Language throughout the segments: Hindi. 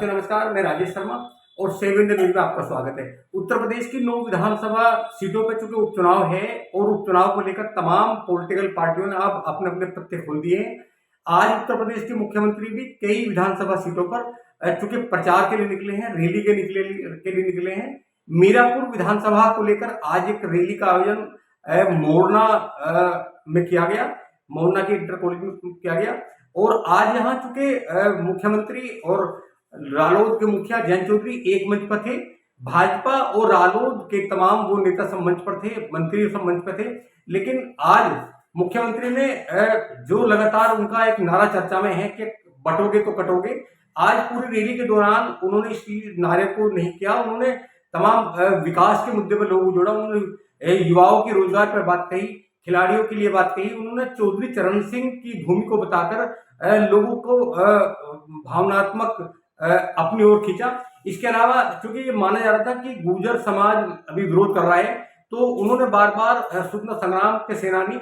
साथियों नमस्कार, मैं राजेश शर्मा और 7 इंडियन न्यूज में आपका स्वागत है। उत्तर प्रदेश की 9 विधानसभा सीटों पर चूंकि उपचुनाव है और उपचुनाव को लेकर तमाम पॉलिटिकल पार्टियों ने अब अपने अपने पत्ते खोल दिए हैं। आज उत्तर प्रदेश के मुख्यमंत्री भी कई विधानसभा सीटों पर चूंकि प्रचार के लिए निकले हैं, रैली के लिए निकले हैं। मीरापुर विधानसभा को लेकर आज एक रैली का आयोजन मोरना में किया गया, मोरना के इंटर कॉलेज में किया गया। और आज यहाँ चूंकि मुख्यमंत्री और रालोद के मुखिया जयंत चौधरी एक मंच पर थे, भाजपा और रालोद के तमाम वो नेता सब मंच पर थे, मंत्री सब मंच पर थे। लेकिन आज मुख्यमंत्री ने जो लगातार उनका एक नारा चर्चा में है कि बटोगे तो कटोगे, आज पूरी रैली के दौरान उन्होंने इस नारे को नहीं किया। उन्होंने तमाम विकास के मुद्दे पर लोगों को जोड़ा, उन्होंने युवाओं की रोजगार पर बात कही, खिलाड़ियों के लिए बात कही। उन्होंने चौधरी चरण सिंह की भूमि को बताकर लोगों को भावनात्मक अपनी ओर खींचा। इसके अलावा चूंकि ये माना जा रहा था कि गुर्जर समाज अभी विरोध कर रहा है, तो उन्होंने बार बार स्वतंत्रता संग्राम के सेनानी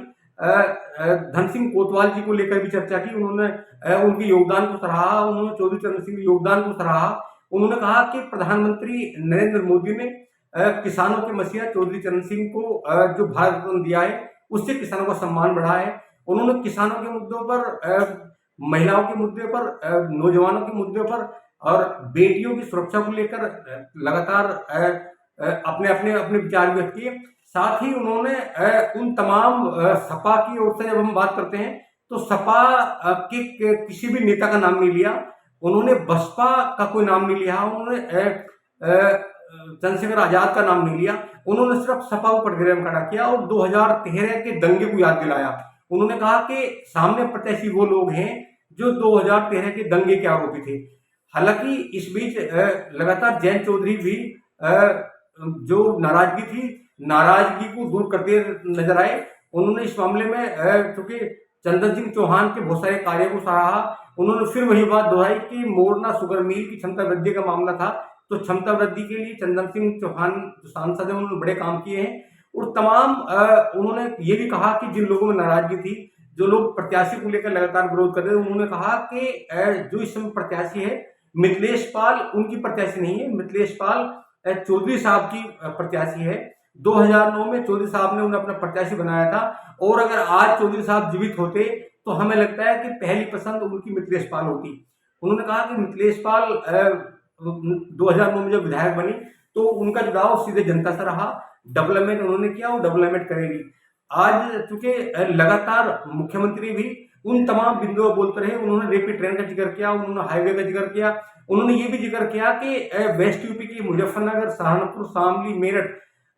धन सिंह कोतवाल जी को लेकर भी चर्चा की। उन्होंने उनके योगदान को सराहा, उन्होंने चौधरी चरण सिंह के योगदान को सराहा। उन्होंने कहा कि प्रधानमंत्री नरेंद्र मोदी ने किसानों के मसीहा चौधरी चरण सिंह को जो भारत रत्न दिया है, उससे किसानों का सम्मान बढ़ा है। उन्होंने किसानों के मुद्दों पर, महिलाओं के मुद्दे पर, नौजवानों के मुद्दे पर और बेटियों की सुरक्षा को लेकर लगातार अपने अपने अपने विचार व्यक्त किए। साथ ही उन्होंने उन तमाम सपा की ओर से जब हम बात करते हैं तो सपा के किसी भी नेता का नाम नहीं लिया, उन्होंने बसपा का कोई नाम नहीं लिया, उन्होंने चंद्रशेखर आजाद का नाम नहीं लिया। उन्होंने सिर्फ सपा को कटघरे में खड़ा किया और 2013 के दंगे को याद दिलाया। उन्होंने कहा कि सामने प्रत्याशी वो लोग हैं जो 2013 के दंगे के आरोपी थे। हालांकि इस बीच लगातार जयंत चौधरी भी जो नाराजगी थी, नाराजगी को दूर करते नजर आए। उन्होंने इस मामले में चूंकि चंदन सिंह चौहान के बहुत सारे कार्यों को सराहा। उन्होंने फिर वही बात दोहराई कि मोरना शुगर मिल की क्षमता वृद्धि का मामला था, तो क्षमता वृद्धि के लिए चंदन सिंह चौहान जो सांसद है उन्होंने बड़े काम किए हैं। और तमाम उन्होंने ये भी कहा कि जिन लोगों में नाराजगी थी, जो लोग प्रत्याशी को लेकर लगातार विरोध कर रहे थे, उन्होंने कहा कि जो इस समय प्रत्याशी है मिथिलेश पाल उनकी प्रत्याशी नहीं है, मिथिलेश पाल चौधरी साहब की प्रत्याशी है। 2009 में चौधरी साहब ने उन्हें अपना प्रत्याशी बनाया था और अगर आज चौधरी साहब जीवित होते तो हमें लगता है कि पहली पसंद उनकी मिथिलेश पाल होती। उन्होंने कहा कि मिथिलेश पाल 2009 में जब विधायक बनी तो उनका जुड़ाव सीधे जनता से रहा, डेवलपमेंट उन्होंने किया और डेवलपमेंट करेगी। आज चूंकि लगातार मुख्यमंत्री भी उन तमाम बिंदुओं पर बोलते रहे, उन्होंने रेपिड ट्रेन का जिक्र किया, उन्होंने हाईवे का जिक्र किया, उन्होंने ये भी जिक्र किया कि वेस्ट यूपी की मुजफ्फरनगर, सहारनपुर, शामली, मेरठ,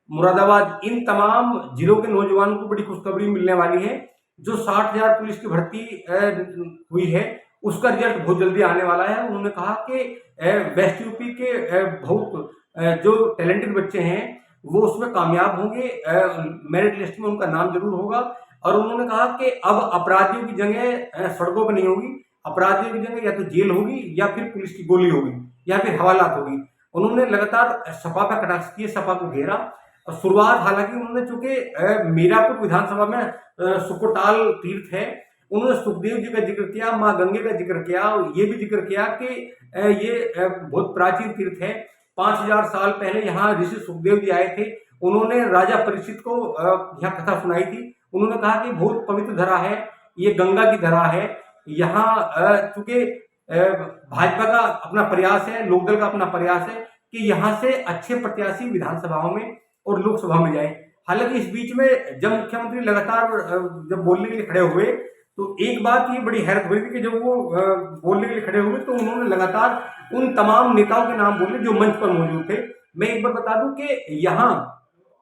मुरादाबाद इन तमाम जिलों के नौजवानों को बड़ी खुशखबरी मिलने वाली है। जो 60,000 पुलिस की भर्ती हुई है उसका रिजल्ट बहुत जल्दी आने वाला है। उन्होंने कहा कि वेस्ट यूपी के बहुत जो टैलेंटेड बच्चे हैं वो उसमें कामयाब होंगे, मेरिट लिस्ट में उनका नाम जरूर होगा। और उन्होंने कहा कि अब अपराधियों की जगह सड़कों पर नहीं होगी, अपराधियों की जगह या तो जेल होगी या फिर पुलिस की गोली होगी या फिर हवालात होगी। उन्होंने लगातार सपा पर कटाक्ष किए, सपा को घेरा। शुरुआत हालांकि उन्होंने चूंकि मीरापुर विधानसभा में सुकोटाल तीर्थ है, उन्होंने सुखदेव जी का जिक्र किया, माँ गंगे का जिक्र किया और ये भी जिक्र किया कि ये बहुत प्राचीन तीर्थ है। 5000 साल पहले यहाँ ऋषि सुखदेव जी आए थे, उन्होंने राजा परीक्षित को यहाँ कथा सुनाई थी। उन्होंने कहा कि बहुत पवित्र धरा है, ये गंगा की धरा है। यहाँ चूंकि भाजपा का अपना प्रयास है, लोकदल का अपना प्रयास है कि यहाँ से अच्छे प्रत्याशी विधानसभाओं में और लोकसभा में जाए। हालांकि इस बीच में जब मुख्यमंत्री लगातार जब बोलने के लिए खड़े हुए तो एक बात ये बड़ी हैरत हुई थी कि जब वो बोलने के लिए खड़े हुए तो उन्होंने लगातार उन तमाम नेताओं के नाम बोले जो मंच पर मौजूद थे। मैं एक बार बता दूं कि यहाँ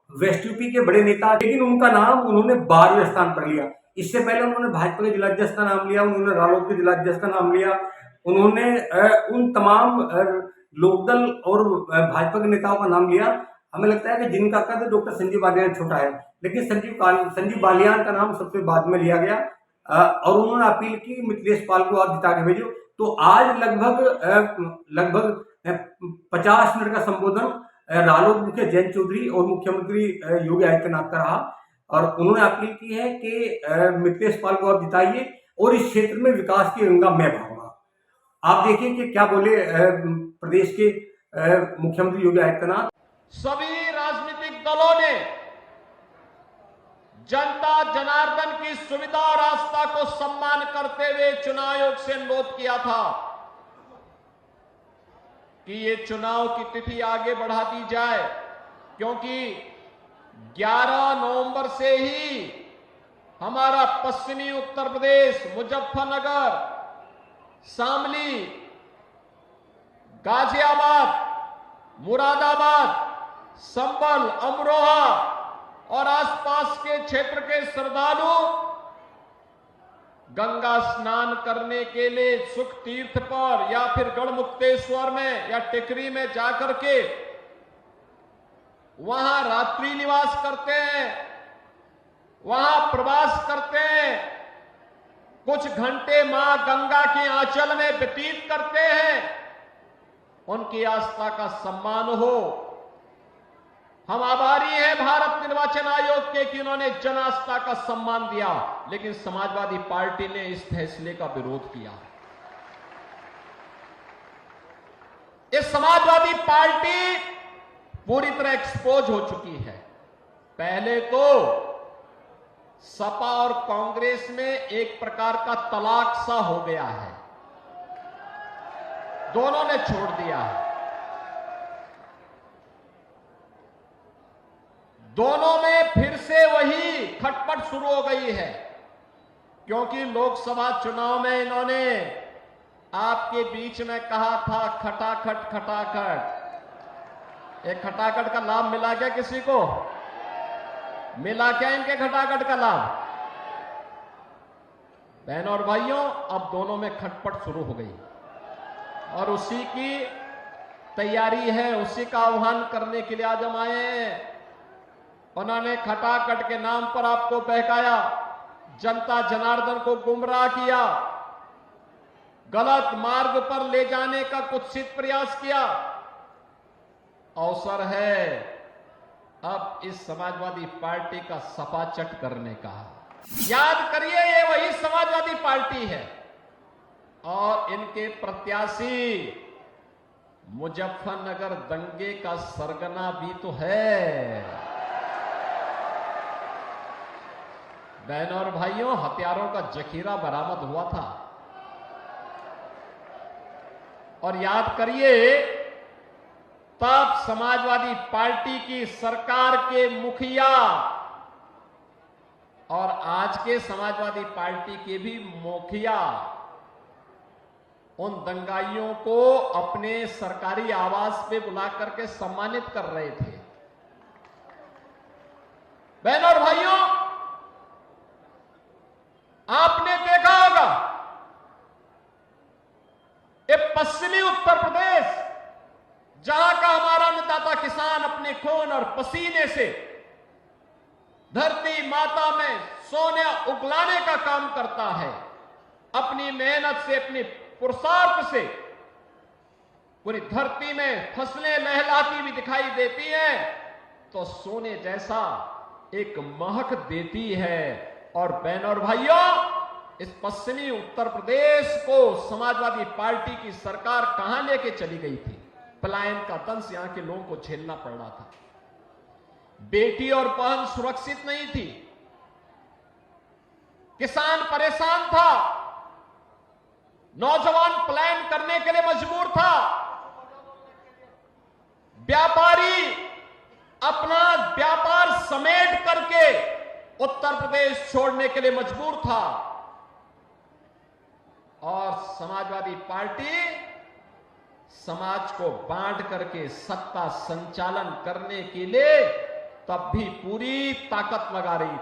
वेस्ट यूपी के बड़े नेता, लेकिन उनका नाम उन्होंने 12वें स्थान पर लिया। इससे पहले उन्होंने भाजपा के जिलाध्यक्ष का नाम लिया, उन्होंने रालोद के जिलाध्यक्ष का नाम लिया, उन्होंने उन तमाम लोकदल और भाजपा के नेताओं का नाम लिया। हमें लगता है कि जिनका कद डॉक्टर संजीव बालियान छोटा है, लेकिन संजीव बालियान का नाम सबसे बाद में लिया गया और उन्होंने अपील की मिथिलेश पाल को आप जिता के भेजो। तो आज लगभग 50 मिनट का संबोधन रालोद मुखिया जयंत चौधरी और मुख्यमंत्री योगी आदित्यनाथ का रहा और उन्होंने अपील की है कि मिथिलेश पाल को आप जिताइए और इस क्षेत्र में विकास की गंगा मैं बहाऊंगा। आप देखिए कि क्या बोले प्रदेश के मुख्यमंत्री योगी आदित्यनाथ। सभी राजनीतिक दलों ने जनता जनार्दन की सुविधा और आस्था को सम्मान करते हुए चुनाव आयोग से अनुरोध किया था कि ये चुनाव की तिथि आगे बढ़ा दी जाए, क्योंकि 11 नवंबर से ही हमारा पश्चिमी उत्तर प्रदेश, मुजफ्फरनगर, शामली, गाजियाबाद, मुरादाबाद, संभल, अमरोहा और आसपास के क्षेत्र के श्रद्धालु गंगा स्नान करने के लिए सुख तीर्थ पर या फिर गढ़मुक्तेश्वर में या टिकरी में जाकर के वहां रात्रि निवास करते हैं, वहां प्रवास करते हैं, कुछ घंटे मां गंगा के आंचल में व्यतीत करते हैं। उनकी आस्था का सम्मान हो। हम आभारी हैं भारत निर्वाचन आयोग के कि उन्होंने जन आस्था का सम्मान दिया, लेकिन समाजवादी पार्टी ने इस फैसले का विरोध किया। ये समाजवादी पार्टी पूरी तरह एक्सपोज हो चुकी है। पहले तो सपा और कांग्रेस में एक प्रकार का तलाक सा हो गया है, दोनों ने छोड़ दिया है। दोनों में फिर से वही खटपट शुरू हो गई है, क्योंकि लोकसभा चुनाव में इन्होंने आपके बीच में कहा था खटाखट खटाखट। एक खटाखट का लाभ मिला क्या किसी को? मिला क्या इनके खटाखट का लाभ? बहनों और भाइयों, अब दोनों में खटपट शुरू हो गई और उसी की तैयारी है, उसी का आह्वान करने के लिए आज हम आए हैं। उन्होंने खटाखट के नाम पर आपको बहकाया, जनता जनार्दन को गुमराह किया, गलत मार्ग पर ले जाने का कुत्सित प्रयास किया। अवसर है अब इस समाजवादी पार्टी का सपाचट करने का। याद करिए, ये वही समाजवादी पार्टी है और इनके प्रत्याशी मुजफ्फरनगर दंगे का सरगना भी तो है। बहनों और भाइयों, हथियारों का जखीरा बरामद हुआ था और याद करिए, तब समाजवादी पार्टी की सरकार के मुखिया और आज के समाजवादी पार्टी के भी मुखिया उन दंगाइयों को अपने सरकारी आवास पे बुला करके सम्मानित कर रहे थे। बहनों और भाइयों, आपने देखा होगा ये पश्चिमी उत्तर प्रदेश, जहां का हमारा अन्नदाता किसान अपने खून और पसीने से धरती माता में सोना उगलाने का काम करता है, अपनी मेहनत से, अपनी पुरुषार्थ से पूरी धरती में फसलें लहलाती हुई दिखाई देती हैं तो सोने जैसा एक महक देती है। और बहनों और भाइयों, इस पश्चिमी उत्तर प्रदेश को समाजवादी पार्टी की सरकार कहां लेके चली गई थी? पलायन का दंश यहां के लोगों को झेलना पड़ रहा था। बेटी और बहन सुरक्षित नहीं थी, किसान परेशान था, नौजवान पलायन करने के लिए मजबूर था, व्यापारी अपना व्यापार समेट करके उत्तर प्रदेश छोड़ने के लिए मजबूर था और समाजवादी पार्टी समाज को बांट करके सत्ता संचालन करने के लिए तब भी पूरी ताकत लगा रही थी।